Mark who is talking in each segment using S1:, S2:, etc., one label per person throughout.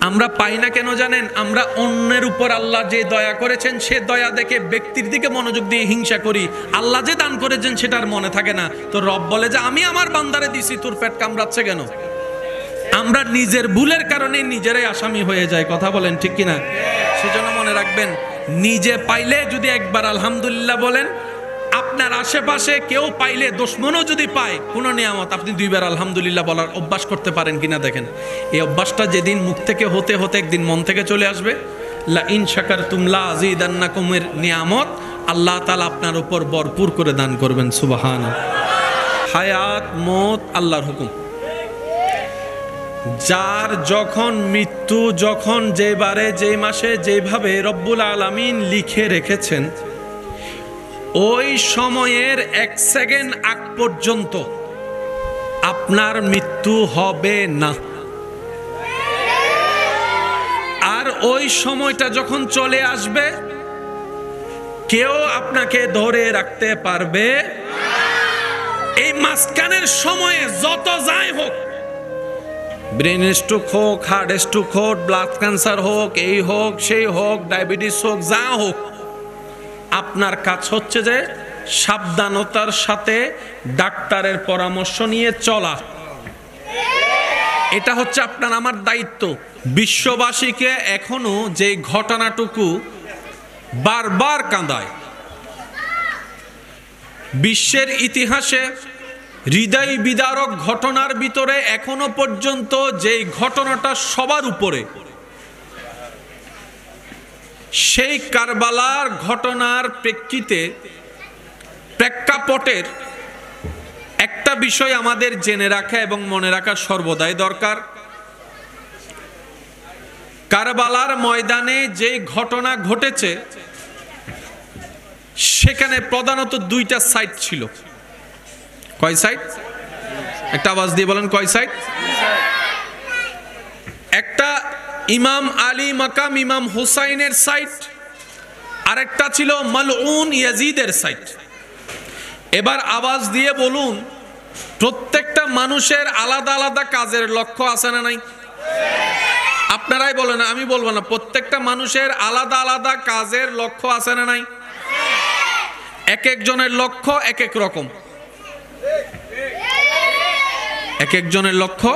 S1: আমরা পাই না কেন জানেন? আমরা অন্যের উপর আল্লাহ যে দয়া করেছেন সে দয়া দেখে ব্যক্তির দিকে মনোযোগ দিয়ে হিংসা করি। আল্লাহ যে দান করেছেন সেটার মনে থাকে না। তো রব বলে যে আমি আমার বান্দারে দিছি, তোর পেট কামড়াচ্ছে কেন? আমরা নিজের ভুলের কারণে নিজেরাই আসামি হয়ে যায়। কথা বলেন ঠিক কিনা? সেজন্য মনে রাখবেন, নিজে পাইলে যদি একবার আলহামদুলিল্লাহ বলেন, আপনার আশেপাশে কেউ পাইলে, দুশমনও যদি পায় কোনো নিয়ামত, আপনি দুইবার আলহামদুলিল্লাহ বলার অভ্যাস করতে পারেন কিনা দেখেন। এই অভ্যাসটা যেদিন মুখ থেকে হতে হতে একদিন মন থেকে চলে আসবে, লা ইন শাকারতুম লা আযীদান্নাকুমের নিয়ামত আল্লাহ তাআলা আপনার উপর ভরপুর করে দান করবেন। সুবহানাল্লাহ। হায়াত মত আল্লাহর হুকুম। যার যখন মৃত্যু, যখন যেবারে যেই মাসে যেভাবে রব্বুল আলামিন লিখে রেখেছেন, ওই সময়ের 1 সেকেন্ড আগ পর্যন্ত আপনার মৃত্যু হবে না। আর ওই সময়টা যখন চলে আসবে, কেউ আপনাকে ধরে রাখতে পারবে। এই মাঝখানের সময়ে যত যাই হোক, ব্রেন স্ট্রোক হোক, হার্ট স্ট্রোক হোক, ব্লাড ক্যান্সার হোক, এই হোক সেই হোক, ডায়াবেটিস হোক, যা হোক, আপনার কাজ হচ্ছে যে সাবধানতার সাথে ডাক্তারের পরামর্শ নিয়ে চলা। এটা হচ্ছে আপনার আমার দায়িত্ব। বিশ্ববাসীকে এখনো যে ঘটনাটুকু বারবার কাঁদায়, বিশ্বের ইতিহাসে হৃদয় বিদারক ঘটনার ভিতরে এখনো পর্যন্ত যে ঘটনাটা সবার উপরে, সেই কারবালার ঘটনার প্রেক্ষাপটের একটা বিষয় আমাদের জেনে রাখা এবং মনে রাখা সর্বদাই দরকার। কারবালার ময়দানে যে ঘটনা ঘটেছে, সেখানে প্রধানত 2টা সাইড ছিল। কয় সাইড? একটা আওয়াজ দিয়ে বলেন, কয় সাইড? একটা ইমাম আলী মাকাম ইমাম হুসাইনের সাইড, আরেকটা ছিল মালউন ইয়াজিদের সাইড। এবার আওয়াজ দিয়ে বলুন, প্রত্যেকটা মানুষের আলাদা আলাদা কাজের লক্ষ্য আছে না নাই? আপনারাই বলেন, আমি বলবো না। প্রত্যেকটা মানুষের আলাদা আলাদা কাজের লক্ষ্য আছে না নাই? এক একজনের লক্ষ্য এক এক রকম। এক একজনের লক্ষ্য।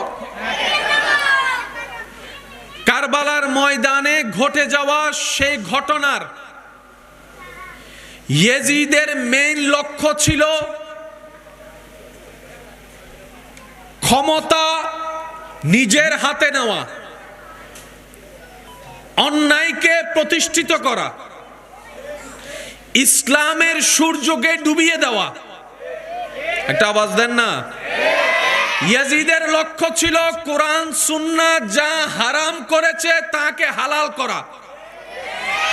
S1: কারবালার ময়দানে ঘটে যাওয়া সেই ঘটনার ইয়েজিদের মেইন লক্ষ্য ছিল ক্ষমতা নিজের হাতে নেওয়া, অন্যায়কে প্রতিষ্ঠিত করা, ইসলামের সূর্যকে ডুবিয়ে দেওয়া। একটা আওয়াজ দেন না। ইয়াজিদের লক্ষ্য ছিল কোরআন সুন্নাহ যা হারাম করেছে তাকে হালাল করা।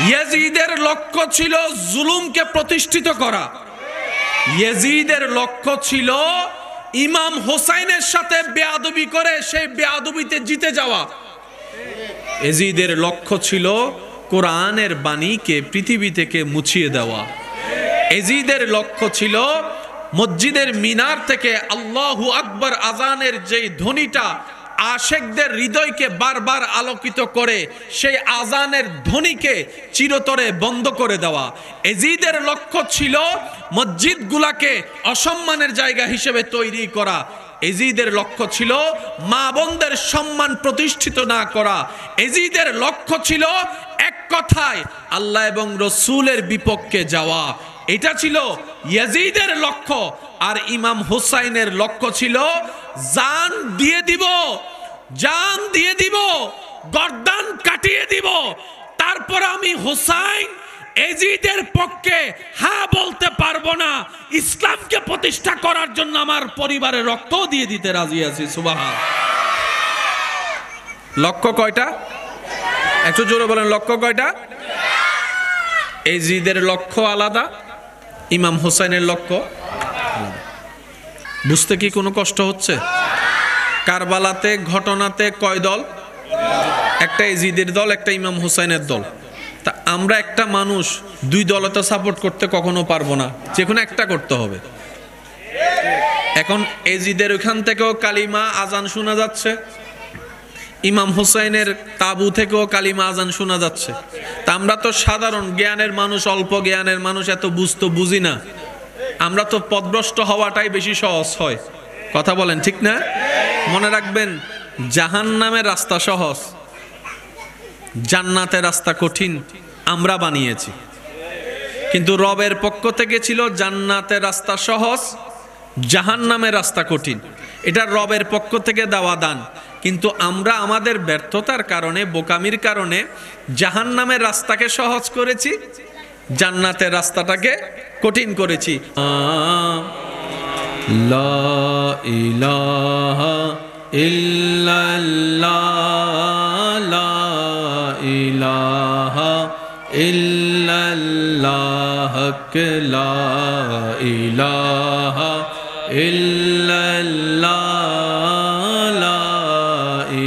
S1: ইয়াজিদের লক্ষ্য ছিল জুলুমকে প্রতিষ্ঠিত করা। ইয়াজিদের লক্ষ্য ছিল ইমাম হোসাইনের সাথে বেয়াদবি করে সেই বেয়াদবিতে জিতে যাওয়া। ইয়াজিদের লক্ষ্য ছিল কোরআনের বাণীকে পৃথিবী থেকে মুছিয়ে দেওয়া। ইয়াজিদের লক্ষ্য ছিল মসজিদের মিনার থেকে আল্লাহু আকবার আজানের যেই ধ্বনিটা আশেকদের হৃদয়কে বারবার আলোকিত করে, সেই আজানের ধ্বনিকে চিরতরে বন্ধ করে দেওয়া। ইয়াজিদের লক্ষ্য ছিল মসজিদগুলাকে অসম্মানের জায়গা হিসেবে তৈরি করা। ইয়াজিদের লক্ষ্য ছিল মা বোনদের সম্মান প্রতিষ্ঠিত না করা। ইয়াজিদের লক্ষ্য ছিল এক কথায় আল্লাহ এবং রসুলের বিপক্ষে যাওয়া। এটা ছিল ইয়াজিদের লক্ষ্য। আর ইমাম হুসাইনের লক্ষ্য ছিল জান দিয়ে দিব, জান দিয়ে দিব, গর্দান কাটিয়ে দিব, তারপর আমি হুসাইন ইয়াজিদের পক্ষে হ্যাঁ বলতে পারবো না, ইসলামকে প্রতিষ্ঠা করার জন্য আমার পরিবারের রক্ত দিয়ে দিতে রাজি আছি। সুবহান। লক্ষ্য কয়টা? একটু জোরে বলেন, লক্ষ্য কয়টা? ইয়াজিদের লক্ষ্য আলাদা, ইমাম হোসাইনের লক্ষ্য আলাদা। বুঝতে কি কোনো কষ্ট হচ্ছে? কারবালাতে ঘটনাতে কয় দল? একটা ইয়াজিদের দল, একটা ইমাম হোসাইনের দল। তা আমরা একটা মানুষ, 2 দলতে সাপোর্ট করতে কখনো পারবো না, যে কোনো একটা করতে হবে। এখন ইয়াজিদের ওখান থেকেও কালিমা আজান শোনা যাচ্ছে, ইমাম হুসাইনের তাবু থেকেও কালিমা আজান শোনা যাচ্ছে। তা আমরা তো সাধারণ জ্ঞানের মানুষ, অল্প জ্ঞানের মানুষ, এত বুঝি না। আমরা তো পথভ্রষ্ট হওয়াটাই বেশি সহজ হয়। কথা বলেন ঠিক না? মনে রাখবেন, জাহান্নামের রাস্তা সহজ, জান্নাতের রাস্তা কঠিন আমরা বানিয়েছি। কিন্তু রবের পক্ষ থেকে ছিল জান্নাতের রাস্তা সহজ, জাহান্নামের রাস্তা কঠিন। এটা রবের পক্ষ থেকে দেওয়া দান। কিন্তু আমরা আমাদের ব্যর্থতার কারণে, বোকামির কারণে জাহান্নামের রাস্তাকে সহজ করেছি, জান্নাতের রাস্তাটাকে কঠিন করেছি। লা ইলাহা ইল্লাল্লাহ, লা ইলাহা ইল্লাল্লাহ, লা ইলাহা ইল্লাল্লাহ, লা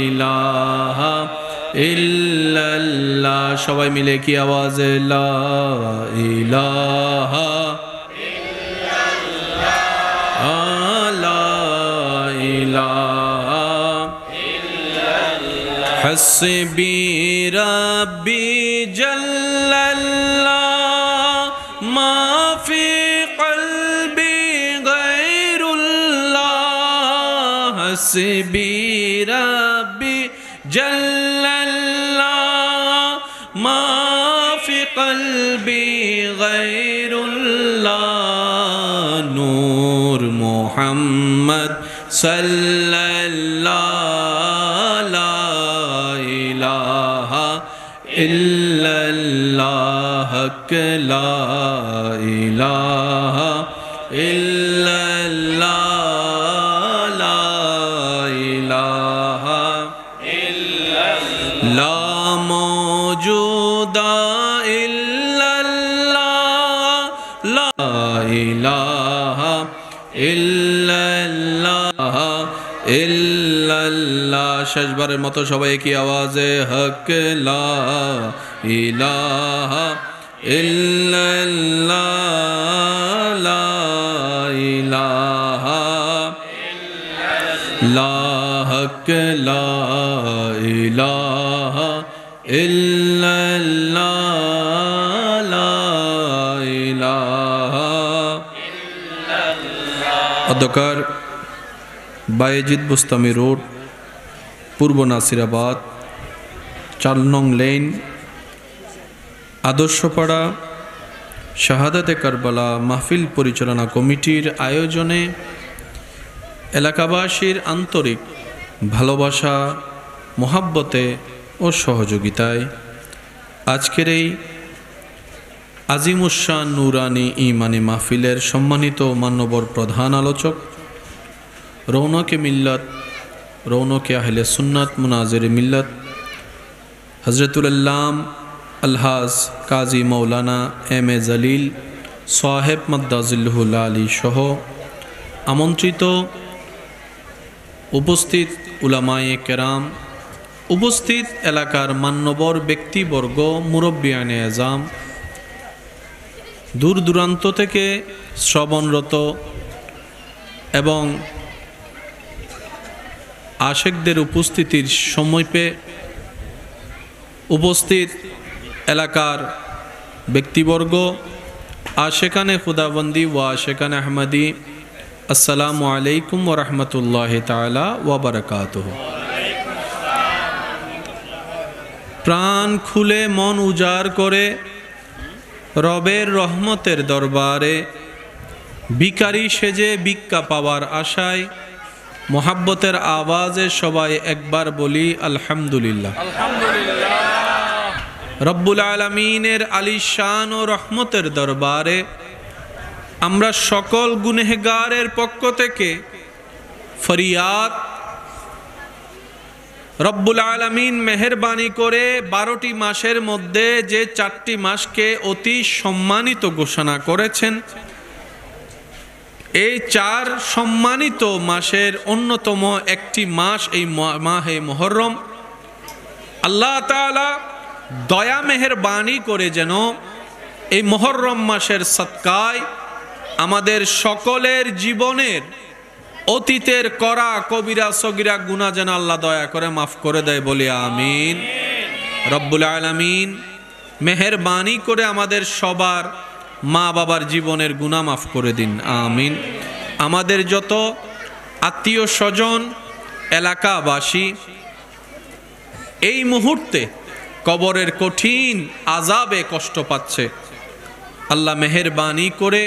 S1: ইলাহা ইল্লাল্লাহ। সবাই মিলে কি আওয়াজে লা ইলাহা হাসবি রাব্বি জাল্লাল্লাহ, মা ফি কলবি গায়রুল্লাহ। হাসবি রাব্বি জাল্লাল্লাহ, মা ফি কলবি গায়রুল্লাহ। নূর মুহাম্মদ সাল্লাল্লাহ, লা ইলাহা ইল্লাল্লাহ, লা ইলাহা ইল্লাল্লাহ, লা ইলাহা ইল্লাল্লাহ, লা মওজুদা ইল্লাল্লাহ, লা ইলাহা ইল্লাল্লাহ ইল্লাল্লাহ। শেষবারের মতো সবাই কি আওয়াজে হক লা ইলাহা ইল্লাল্লাহ, লা ইলাহা লা হক লা ইলাহা ইল্লাল্লাহ, লা ইলাহা ইল্লাল্লাহ। অধ্যকার বায়েজিদ বুস্তামি রোড, পূর্ব নাসিরাবাদ, 4 নং লেন, আদর্শপাড়া শাহাদাতে কারবালা মাহফিল পরিচালনা কমিটির আয়োজনে এলাকাবাসীর আন্তরিক ভালোবাসা, মোহাব্বতে ও সহযোগিতায় আজকের এই আজিমুশান নুরানি ইমানি মাহফিলের সম্মানিত মান্যবর প্রধান আলোচক, রৌনকে মিল্লাত, রৌনকে আহলে সুন্নাত, মুনাজির মিল্লাত হযরতুল আল্লাম আলহাজ কাজী মৌলানা এম এ জলিল সাহেব মাদ্দাজিল্লুহুল আলী সহ আমন্ত্রিত উপস্থিত উলামায়ে কেরাম, উপস্থিত এলাকার মান্যবর ব্যক্তিবর্গ, মুরব্বিয়ানে আজম, দূর দূরান্ত থেকে শ্রবণরত এবং আশেকদের উপস্থিতির সময় পেয়ে উপস্থিত এলাকার ব্যক্তিবর্গ, আশেকানে খুদাবন্দি ও আশেকানে আহমদি, আসসালামু আলাইকুম ওয়া রাহমাতুল্লাহি তাআলা ওয়া বারাকাতুহু। প্রাণ খুলে মন উজাড় করে রবের রহমতের দরবারে ভিখারি সেজে ভিক্ষা পাওয়ার আশায় মোহাব্বতের আওয়াজে সবাই একবার বলি আলহামদুলিল্লাহ। রব্বুল আলামিনের আলিশান ও রহমতের দরবারে আমরা সকল গুনেহগারের পক্ষ থেকে ফরিয়াদ, রব্বুল আলামিন মেহেরবানি করে 12টি মাসের মধ্যে যে 4টি মাসকে অতি সম্মানিত ঘোষণা করেছেন, এই 4 সম্মানিত মাসের অন্যতম একটি মাস এই মাহে মুহররম। আল্লাহ তাআলা দয়া মেহেরবানি করে যেন এই মুহররম মাসের সদকায় আমাদের সকলের জীবনের অতীতের করা কবিরা সগীরা গুনাহ যেন আল্লাহ দয়া করে মাফ করে দেয়, বলি আমিন। রব্বুল আলামিন মেহেরবানি করে আমাদের সবার মা বাবার জীবনের গুনাহ মাফ করে দিন, আমিন। আমাদের যত আত্মীয় স্বজন এলাকাবাসী এই মুহূর্তে কবরের কঠিন আযাবে কষ্ট পাচ্ছে, আল্লাহ মেহেরবানি করে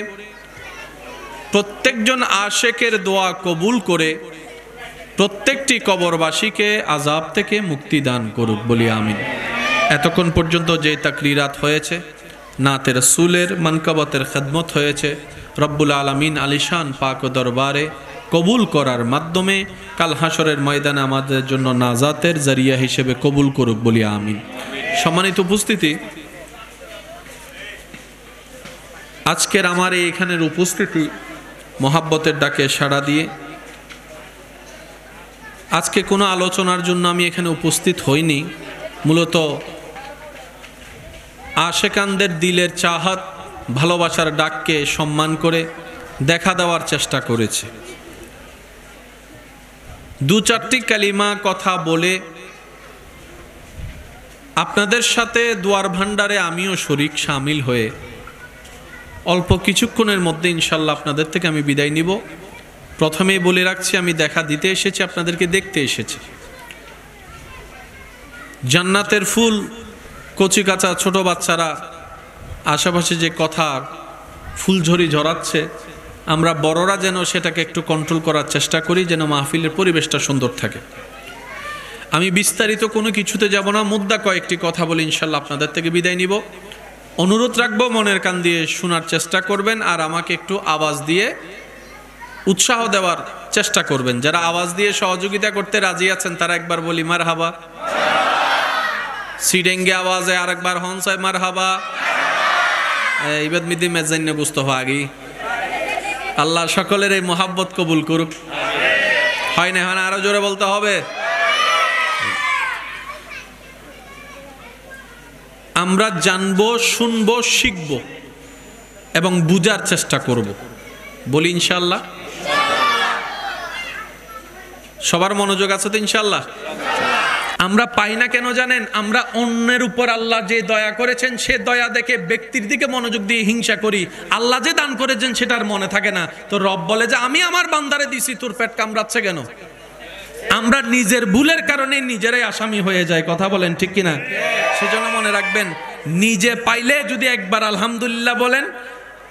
S1: প্রত্যেকজন আশেকের দোয়া কবুল করে প্রত্যেকটি কবরবাসীকে আযাব থেকে মুক্তি দান করুক, বলি আমিন। এতক্ষণ পর্যন্ত যে তাকরিরাত হয়েছে, নাতে রাসূলের মানকাবাতের খেদমত হয়েছে, রব্বুল আলামিন আলিশান পাক দরবারে কবুল করার মাধ্যমে কাল হাসরের ময়দানে আমাদের জন্য নাজাতের জরিয়া হিসেবে কবুল করুক, বলি আমিন। সম্মানিত উপস্থিতি, আজকের আমার এইখানের উপস্থিতি মহাব্বতের ডাকে সাড়া দিয়ে আজকে কোনো আলোচনার জন্য আমি এখানে উপস্থিত হইনি, মূলত আশেকানদের দিলের চাহাত ভালোবাসার ডাককে সম্মান করে দেখা দেওয়ার চেষ্টা করেছে। দু চারটি কালিমা কথা বলে আপনাদের সাথে দুয়ার ভান্ডারে আমিও শরীক শামিল হয়ে অল্প কিছুক্ষণের মধ্যে ইনশাল্লাহ আপনাদের থেকে আমি বিদায় নিব। প্রথমেই বলে রাখছি, আমি দেখা দিতে এসেছি, আপনাদেরকে দেখতে এসেছি। জান্নাতের ফুল কচি কাঁচা ছোট বাচ্চারা আশেপাশে যে কথা ফুলঝড়ি ঝরাচ্ছে, আমরা বড়রা যেন সেটাকে একটু কন্ট্রোল করার চেষ্টা করি, যেন মাহফিলের পরিবেশটা সুন্দর থাকে। আমি বিস্তারিত কোনো কিছুতে যাব না, মুদ্রা কয়েকটি কথা বলে ইনশাল্লাহ আপনাদের থেকে বিদায় নিব। অনুরোধ রাখবো, মনের কান দিয়ে শোনার চেষ্টা করবেন আর আমাকে একটু আওয়াজ দিয়ে উৎসাহ দেওয়ার চেষ্টা করবেন। যারা আওয়াজ দিয়ে সহযোগিতা করতে রাজি আছেন তারা একবার বলি মারহাবা। সিডেঙ্গে আওয়াজে আরেকবার হনসায় মারহাবা। ইবাদ মিদি মেজাইনে বুঝতে আগি আল্লাহ সকলের এই মোহাব্বত কবুল করুক। হয় না, হয় না, আরো জোরে বলতে হবে। আমরা জানবো, শুনবো, শিখবো এবং বুঝার চেষ্টা করব, বলি ইনশাল্লাহ। সবার মনোযোগ আছে তো ইনশাল্লাহ? আমরা পাই না কেন জানেন? আমরা অন্যের উপর আল্লাহ যে দয়া করেছেন সে দয়া দেখে ব্যক্তির দিকে মনোযোগ দিয়ে হিংসা করি। আল্লাহ যে দান করেছেন সেটার মনে থাকে না। তো রব বলে যে আমি আমার বান্দারে দিছি, তোর পেট কামড়াচ্ছে কেন? আমরা নিজের ভুলের কারণে নিজেরাই আসামি হয়ে যায়। কথা বলেন ঠিক কিনা? সেজন্য মনে রাখবেন, নিজে পাইলে যদি একবার আলহামদুলিল্লাহ বলেন,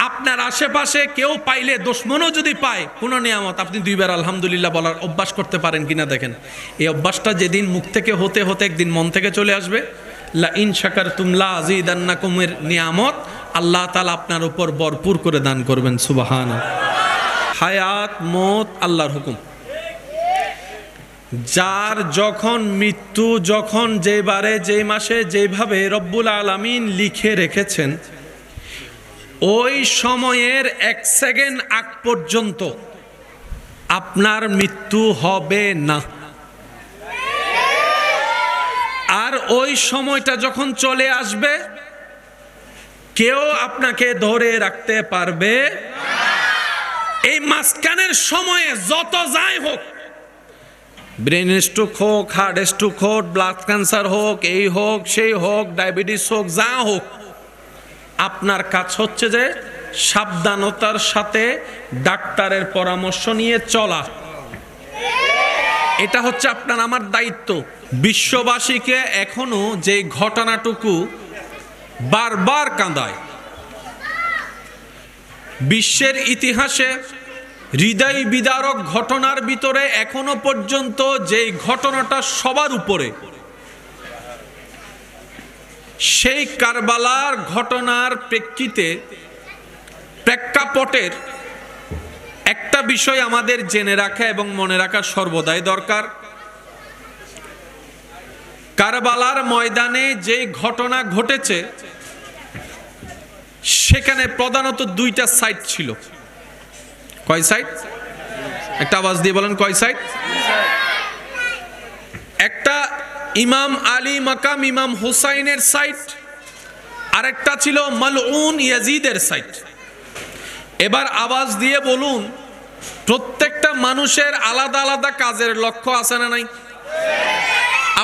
S1: আপনার আশেপাশে কেউ পাইলে, দুশমনও যদি পায় কোনো নিয়ামত, আপনি দুইবার আলহামদুলিল্লাহ বলার অভ্যাস করতে পারেন কিনা দেখেন। এই অভ্যাসটা যেদিন মুখ থেকে হতে হতে একদিন মন থেকে চলে আসবে, লা ইন শাকারতুম লা আযীদান্নাকুমের নিয়ামত আল্লাহ তাআলা আপনার উপর ভরপুর করে দান করবেন। সুবহানাল্লাহ। হায়াত মত আল্লাহর হুকুম। যার যখন মৃত্যু, যখন যেবারে যেই মাসে যেভাবে রব্বুল আলামিন লিখে রেখেছেন, ওই সময়ের 1 সেকেন্ড আগ পর্যন্ত আপনার মৃত্যু হবে না। আর ওই সময়টা যখন চলে আসবে, কেউ আপনাকে ধরে রাখতে পারবে না। এই মাঝখানের সময়ে যত যাই হোক, ব্রেন স্ট্রোক হোক, হার্ট স্ট্রোক হোক, ব্লাড ক্যান্সার হোক, এই হোক সেই হোক, ডায়াবেটিস হোক, যা হোক, আপনার কাজ হচ্ছে যে সাবধানতার সাথে ডাক্তারের পরামর্শ নিয়ে চলা। এটা হচ্ছে আপনার আমার দায়িত্ব। বিশ্ববাসীকে এখনো যে ঘটনাটুকু বারবার কাঁদায়, বিশ্বের ইতিহাসে হৃদয় বিদারক ঘটনার ভিতরে এখনো পর্যন্ত যে ঘটনাটা সবার উপরে, সেই কারবালার ঘটনার প্রেক্ষাপটের একটা বিষয় আমাদের জেনে রাখা এবং মনে রাখা সর্বদাই দরকার। কারবালার ময়দানে যে ঘটনা ঘটেছে সেখানে প্রধানত 2টা সাইড ছিল। কয় সাইড? একটা আওয়াজ দিয়ে বলেন, কয় সাইড? একটা ইমাম আলী মাকাম ইমাম হুসাইনের সাইড, আরেকটা ছিল মালউন ইয়াজিদের সাইড। এবার আওয়াজ দিয়ে বলুন, প্রত্যেকটা মানুষের আলাদা আলাদা কাজের লক্ষ্য আছে না নাই?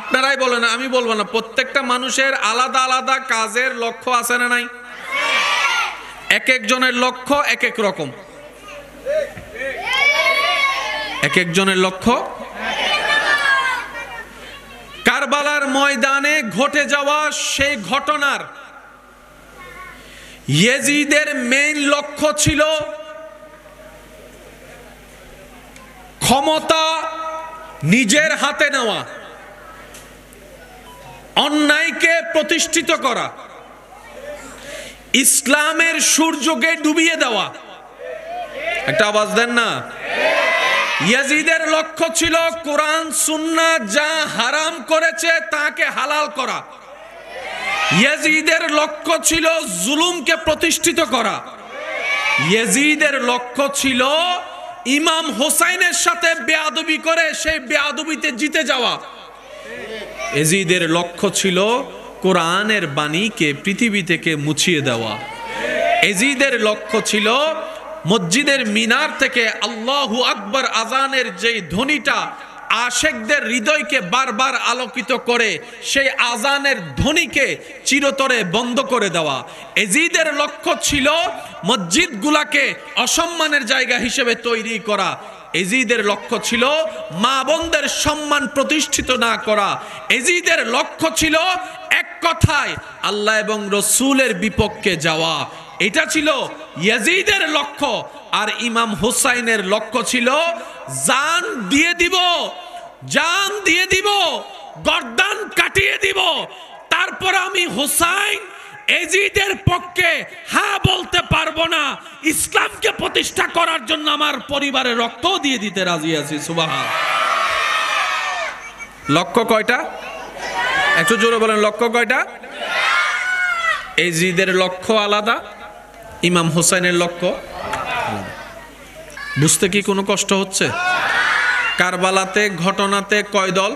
S1: আপনারাই বলেন, আমি বলবো না। প্রত্যেকটা মানুষের আলাদা আলাদা কাজের লক্ষ্য আছে না নাই? এক একজনের লক্ষ্য এক এক রকম। এক একজনের লক্ষ্য। কারবালার ময়দানে ঘটে যাওয়া সেই ঘটনার ইয়েজিদের মেইন লক্ষ্য ছিল ক্ষমতা নিজের হাতে নেওয়া, অন্যায়কে প্রতিষ্ঠিত করা, ইসলামের সূর্যকে ডুবিয়ে দেওয়া। একটা আওয়াজ দেন না। ইয়াজিদের লক্ষ্য ছিল কোরআন সুন্নাহ যা হারাম করেছে তাকে হালাল করা। ইয়াজিদের লক্ষ্য ছিল জুলুমকে প্রতিষ্ঠিত করা। ইয়াজিদের লক্ষ্য ছিল ইমাম হোসাইনের সাথে বেয়াদবি করে সেই বেয়াদবিতে জিতে যাওয়া। ইয়াজিদের লক্ষ্য ছিল কোরআনের বাণীকে পৃথিবী থেকে মুছিয়ে দেওয়া। ইয়াজিদের লক্ষ্য ছিল মসজিদের মিনার থেকে আল্লাহু আকবার আজানের যেই ধ্বনিটা আশেকদের হৃদয়কে বারবার আলোকিত করে, সেই আজানের ধ্বনিকে চিরতরে বন্ধ করে দেওয়া। ইয়াজিদের লক্ষ্য ছিল মসজিদগুলাকে অসম্মানের জায়গা হিসেবে তৈরি করা। ইয়াজিদের লক্ষ্য ছিল মা বোনদের সম্মান প্রতিষ্ঠিত না করা। ইয়াজিদের লক্ষ্য ছিল এক কথায় আল্লাহ এবং রসুলের বিপক্ষে যাওয়া। এটা ছিল ইয়াজিদের লক্ষ্য। আর ইমাম হুসাইনের লক্ষ্য ছিল জান দিয়ে দিব, জান দিয়ে দিব, গর্দান কাটিয়ে দিব, তারপর আমি হুসাইন ইয়াজিদের পক্ষে হ্যাঁ বলতে পারবো না, ইসলামকে প্রতিষ্ঠা করার জন্য আমার পরিবারের রক্ত দিয়ে দিতে রাজি আছি। সুবহান। লক্ষ্য কয়টা? একটু জোরে বলেন, লক্ষ্য কয়টা? ইয়াজিদের লক্ষ্য আলাদা, ইমাম হোসাইনের লক্ষ্য আলাদা। বুঝতে কি কোনো কষ্ট হচ্ছে? কারবালাতে ঘটনাতে কয় দল?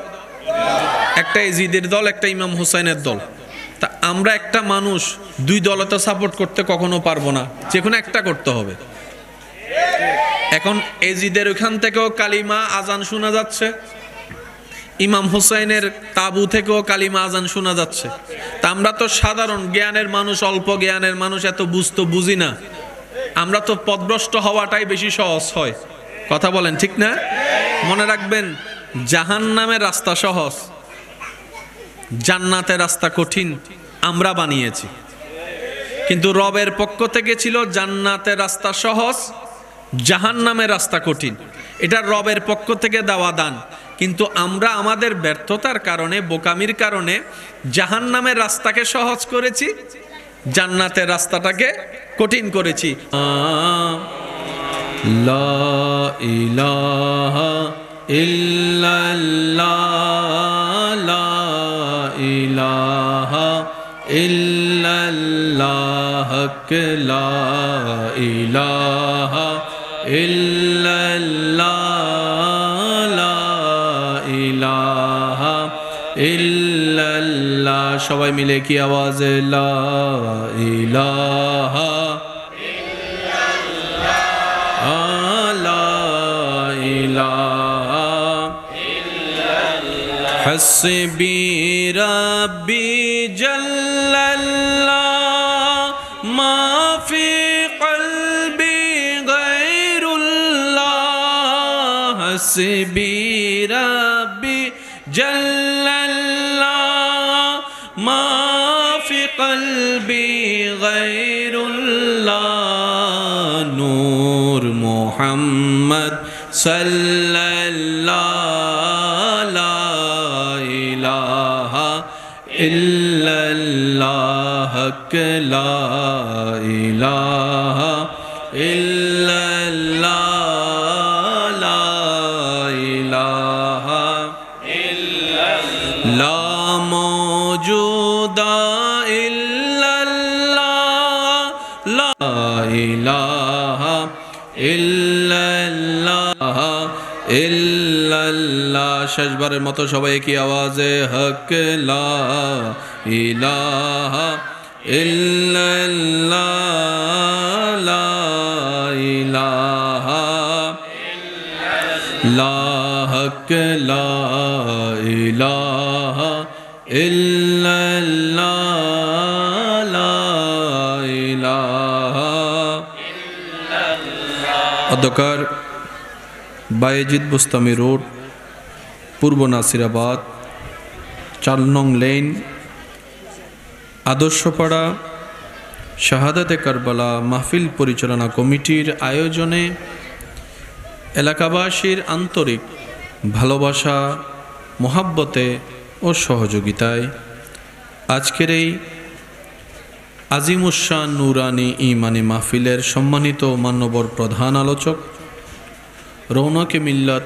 S1: একটা ইয়াজিদের দল, একটা ইমাম হোসাইনের দল। তা আমরা একটা মানুষ দুই দলে তো সাপোর্ট করতে কখনো পারবো না, যে কোনো একটা করতে হবে। এখন ইয়াজিদের ওখান থেকেও কালিমা আজান শোনা যাচ্ছে, ইমাম হোসাইনের তাবু থেকেও কালিমা আজান শোনা যাচ্ছে। তা আমরা তো সাধারণ জ্ঞানের মানুষ, অল্প জ্ঞানের মানুষ, এত বুঝি না। আমরা তো পথভ্রষ্ট হওয়াটাই বেশি সহজ হয়। কথা বলেন ঠিক না? মনে রাখবেন, জাহান্নামের রাস্তা সহজ, জান্নাতের রাস্তা কঠিন আমরা বানিয়েছি। কিন্তু রবের পক্ষ থেকে ছিল জান্নাতের রাস্তা সহজ, জাহান্নামের রাস্তা কঠিন। এটা রবের পক্ষ থেকে দেওয়া দান। কিন্তু আমরা আমাদের ব্যর্থতার কারণে, বোকামির কারণে জাহান্নামের রাস্তাকে সহজ করেছি, জান্নাতের রাস্তাটাকে কঠিন করেছি। লা ইলাহা ইল্লাল্লাহ, লা ইলাহা ইল্লাল্লাহ, লা ইলাহা ইল্লাল্লাহ, লা ইলাহা ইল্লাল্লাহ। সবাই মিলে কি আওয়াজে লা ইলাহা হাসবি রাব্বি জাল্লাল্লাহ, মা ফি কলবি গায়রুল্লাহ। হাসবি রাব্বি জাল্লাল্লাহ, মা ফি কলবি গায়রুল্লাহ। নূর মুহাম্মদ সাল্লাল্লাহ, লা ইলাহা ইল্লাল্লাহ, লা ইলাহা ইল্লাল্লাহ, লা ইলাহা ইল্লাল্লাহ, লা মওজুদা ইল্লাল্লাহ, লা ইলাহা ইল্লাল্লাহ ইল্লাল্লাহ। শেষবারের মতো সবাই কি আওয়াজে হক লা ইলাহা ইল্লাল্লাহ, লা ইলাহা হক লা ইলাহা ইল্লাল্লাহ লা ইলাহা ইল্লাল্লাহ। অধ্যকার বায়েজিদ বুস্তামি রোড, পূর্ব নাসিরাবাদ, 4 নং লেন, আদর্শপাড়া শাহাদাতে কারবালা মাহফিল পরিচালনা কমিটির আয়োজনে এলাকাবাসীর আন্তরিক ভালোবাসা, মোহাব্বতে ও সহযোগিতায় আজকের এই আজিমুশান নুরানি ইমানি মাহফিলের সম্মানিত মান্যবর প্রধান আলোচক, রৌনকে মিল্লাত,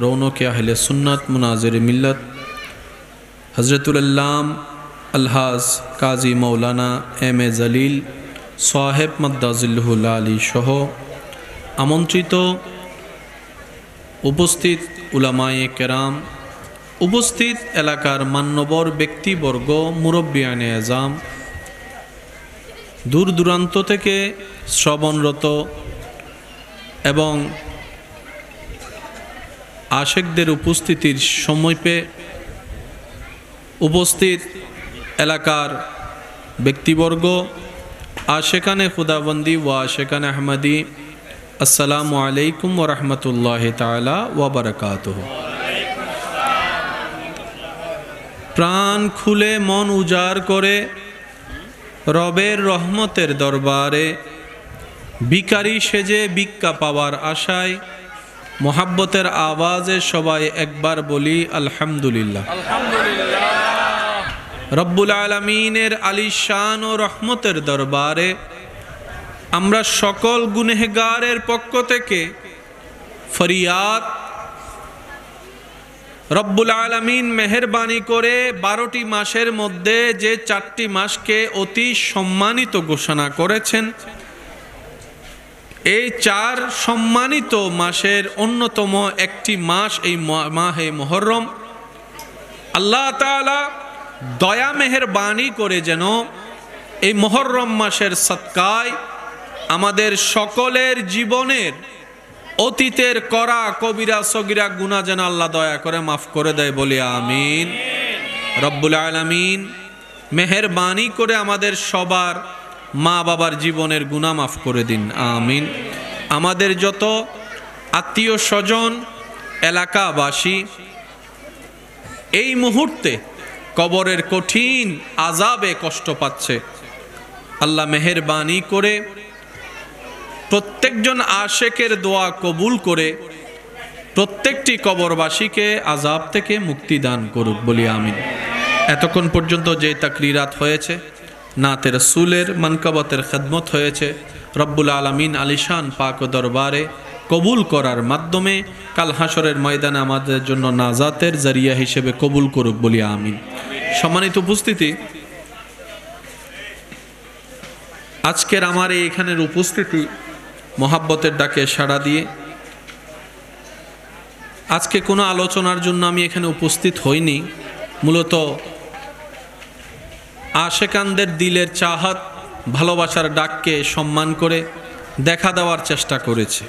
S1: রৌনকে আহলে সুন্নাত, মুনাজির মিল্লাত হযরতুল আল্লাম আলহাজ কাজী মৌলানা এম এ জলিল সাহেব মাদ্দাজিল্লুহুল আলী সহ আমন্ত্রিত উপস্থিত উলামায়ে কেরাম, উপস্থিত এলাকার মান্যবর ব্যক্তিবর্গ, মুরব্বিয়ানে আজম, দূর দূরান্ত থেকে শ্রবণরত এবং আশেকদের উপস্থিতির সময় পেয়ে উপস্থিত এলাকার ব্যক্তিবর্গ, আশেকানে খুদাবন্দি ও আশেকানে আহমদি, আসসালামু আলাইকুম ওয়া রাহমাতুল্লাহি তাআলা ওয়া বারাকাতুহু। প্রাণ খুলে মন উজাড় করে রবের রহমতের দরবারে ভিখারি সেজে ভিক্ষা পাওয়ার আশায় মোহাব্বতের আওয়াজে সবাই একবার বলি আলহামদুলিল্লাহ। রব্বুল আলামিনের আলিশান ও রহমতের দরবারে আমরা সকল গুনেহগারের পক্ষ থেকে ফরিয়াদ, রব্বুল আলামিন মেহেরবানি করে 12টি মাসের মধ্যে যে 4টি মাসকে অতি সম্মানিত ঘোষণা করেছেন, এই 4 সম্মানিত মাসের অন্যতম একটি মাস এই মাহে মুহররম। আল্লাহ তাআলা দয়া মেহেরবানি করে যেন এই মুহররম মাসের সদকায় আমাদের সকলের জীবনের অতীতের করা কবিরা সগীরা গুনাহ যেন আল্লাহ দয়া করে মাফ করে দেয়, বলি আমিন। রব্বুল আলামিন মেহেরবানি করে আমাদের সবার মা বাবার জীবনের গুনাহ মাফ করে দিন, আমিন। আমাদের যত আত্মীয় স্বজন, এলাকাবাসী এই মুহূর্তে কবরের কঠিন আযাবে কষ্ট পাচ্ছে, আল্লাহ মেহেরবানি করে প্রত্যেকজন আশেকের দোয়া কবুল করে প্রত্যেকটি কবরবাসীকে আযাব থেকে মুক্তি দান করুক, বলি আমিন। এতক্ষণ পর্যন্ত যে তাকরিরাত হয়েছে, নাতে রাসূলের মানকাবাতের খেদমত হয়েছে, রব্বুল আলামিন আলিশান পাক দরবারে কবুল করার মাধ্যমে কাল হাসরের ময়দানে আমাদের জন্য নাজাতের জরিয়া হিসেবে কবুল করুক, বলি আমিন। সম্মানিত উপস্থিতি, আজকের আমার এইখানের উপস্থিতি মোহাব্বতের ডাকে সাড়া দিয়ে আজকে কোনো আলোচনার জন্য আমি এখানে উপস্থিত হইনি, মূলত আশেকানদের দিলের চাহাত, ভালোবাসার ডাককে সম্মান করে দেখা দেওয়ার চেষ্টা করেছে।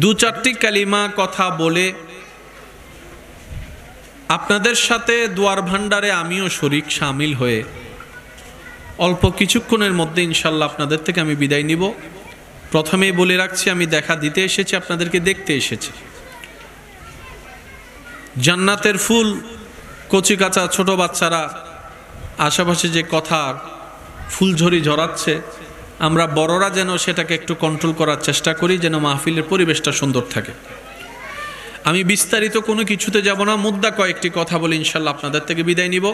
S1: 2-4টি কালিমা কথা বলে আপনাদের সাথে দুয়ার ভান্ডারে আমিও শরীক শামিল হয়ে অল্প কিছুক্ষণের মধ্যে ইনশাল্লাহ আপনাদের থেকে আমি বিদায় নিব। প্রথমেই বলে রাখছি, আমি দেখা দিতে এসেছি, আপনাদেরকে দেখতে এসেছি। জান্নাতের ফুল, কচি কাঁচা ছোট বাচ্চারা আশেপাশে যে কথা ফুলঝড়ি ঝরাচ্ছে, আমরা বড়রা যেন সেটাকে একটু কন্ট্রোল করার চেষ্টা করি, যেন মাহফিলের পরিবেশটা সুন্দর থাকে। আমি বিস্তারিত কোনো কিছুতে যাব না, মুদ্রা কয়েকটি কথা বলে ইনশাল্লাহ আপনাদের থেকে বিদায় নিব।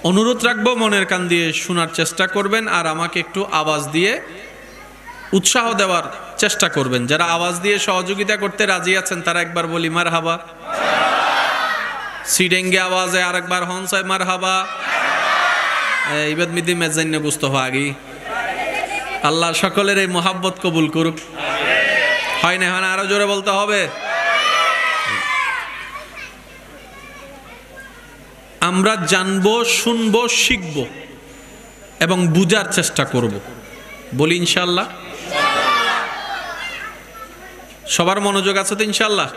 S1: অনুরোধ রাখবো, মনের কান দিয়ে শোনার চেষ্টা করবেন আর আমাকে একটু আওয়াজ দিয়ে উৎসাহ দেওয়ার চেষ্টা করবেন। যারা আওয়াজ দিয়ে সহযোগিতা করতে রাজি আছেন তারা একবার বলি মারহাবা। সিডেঙ্গে আওয়াজে আরেকবার হনসায় মারহাবা। ইবাদ মিদি মেজাইনে বুঝতে আগি আল্লাহ সকলের এই মোহাব্বত কবুল করুক। হয় না, হয় না, আরো জোরে বলতে হবে। আমরা জানবো, শুনবো, শিখবো এবং বুঝার চেষ্টা করব, বলি ইনশাআল্লাহ। সবার মনোযোগ আছে তো ইনশাল্লাহ?